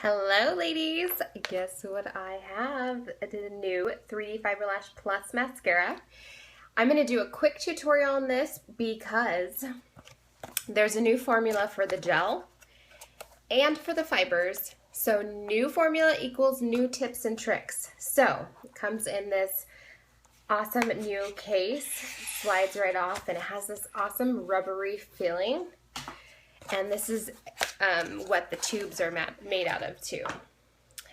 Hello ladies! Guess what I have? The new 3D Fiber Lash Plus Mascara. I'm going to do a quick tutorial on this because there's a new formula for the gel and for the fibers. So new formula equals new tips and tricks. So it comes in this awesome new case, slides right off, and it has this awesome rubbery feeling. And this is what the tubes are made out of too.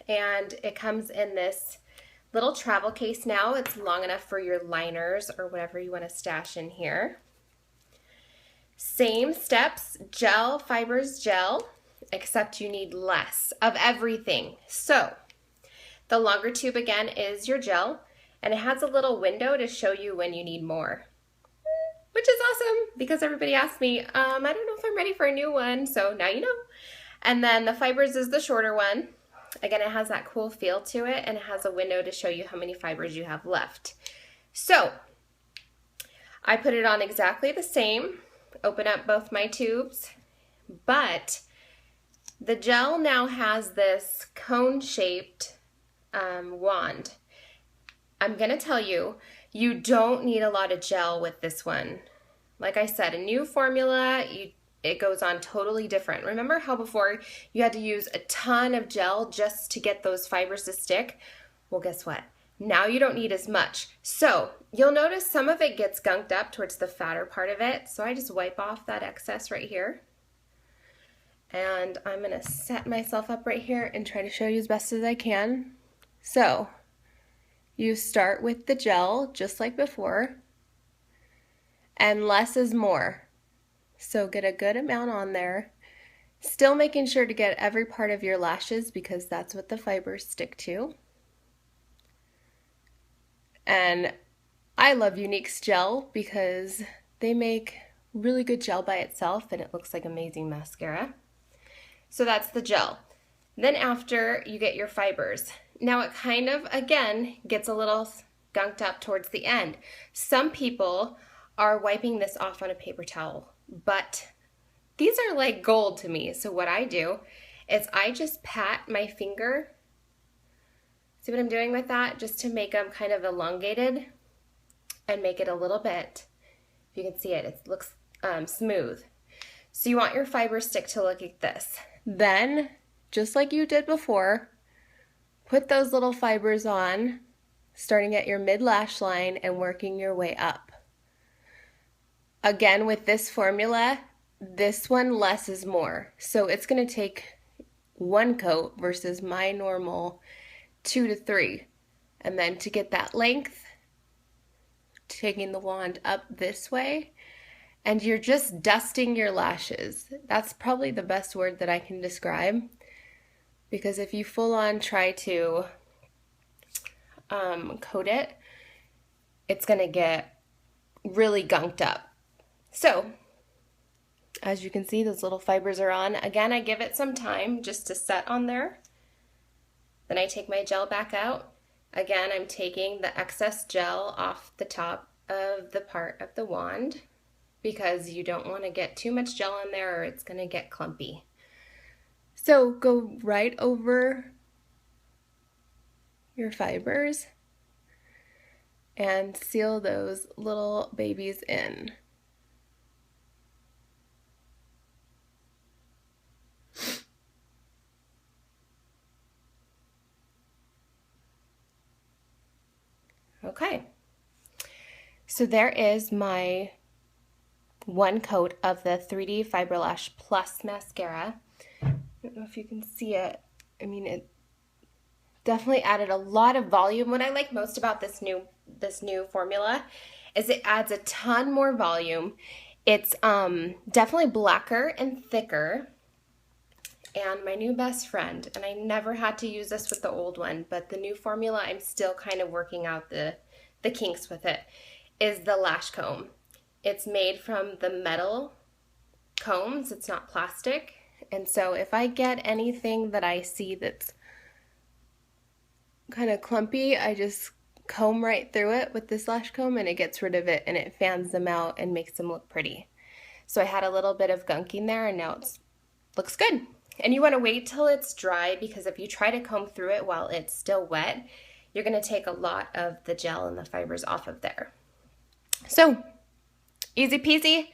And it comes in this little travel case now. It's long enough for your liners or whatever you want to stash in here. Same steps, gel, fibers, gel, except you need less of everything. So the longer tube again is your gel, and it has a little window to show you when you need more. Which is awesome because everybody asked me, I don't know if I'm ready for a new one, so now you know. And then the fibers is the shorter one. Again, it has that cool feel to it, and it has a window to show you how many fibers you have left. So I put it on exactly the same, open up both my tubes, but the gel now has this cone-shaped wand. I'm gonna tell you, you don't need a lot of gel with this one. Like I said, a new formula, it goes on totally different. Remember how before you had to use a ton of gel just to get those fibers to stick? Well, guess what? Now you don't need as much. So you'll notice some of it gets gunked up towards the fatter part of it. So I just wipe off that excess right here. And I'm gonna set myself up right here and try to show you as best as I can. So you start with the gel, just like before, and less is more. So get a good amount on there, still making sure to get every part of your lashes because that's what the fibers stick to. And I love Unique's gel because they make really good gel by itself and it looks like amazing mascara. So that's the gel. Then after you get your fibers. Now it kind of, again, gets a little gunked up towards the end. Some people are wiping this off on a paper towel, but these are like gold to me. So what I do is I just pat my finger. See what I'm doing with that? Just to make them kind of elongated and make it a little bit, if you can see it, it looks smooth. So you want your fiber stick to look like this. Then, just like you did before, put those little fibers on, starting at your mid-lash line and working your way up. Again, with this formula, this one less is more. So it's going to take one coat versus my normal 2 to 3. And then to get that length, taking the wand up this way, and you're just dusting your lashes. That's probably the best word that I can describe. Because if you full on try to coat it, it's going to get really gunked up. So, as you can see, those little fibers are on. Again, I give it some time just to set on there. Then I take my gel back out. Again, I'm taking the excess gel off the top of the part of the wand because you don't want to get too much gel in there or it's going to get clumpy. So go right over your fibers and seal those little babies in. Okay, so there is my one coat of the 3D Fiber Lash Plus Mascara. I don't know if you can see it. I mean, it definitely added a lot of volume. What I like most about this new formula is it adds a ton more volume. It's definitely blacker and thicker. And my new best friend, and I never had to use this with the old one, but the new formula, I'm still kind of working out the kinks with it, is the lash comb. It's made from the metal combs. It's not plastic. And so if I get anything that I see that's kind of clumpy, I just comb right through it with this lash comb and it gets rid of it and it fans them out and makes them look pretty. So I had a little bit of gunking there and now it looks good. And you want to wait till it's dry, because if you try to comb through it while it's still wet, you're going to take a lot of the gel and the fibers off of there. So easy peasy.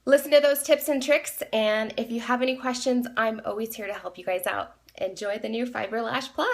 Listen to those tips and tricks, and if you have any questions, I'm always here to help you guys out. Enjoy the new Fiber Lash Plus.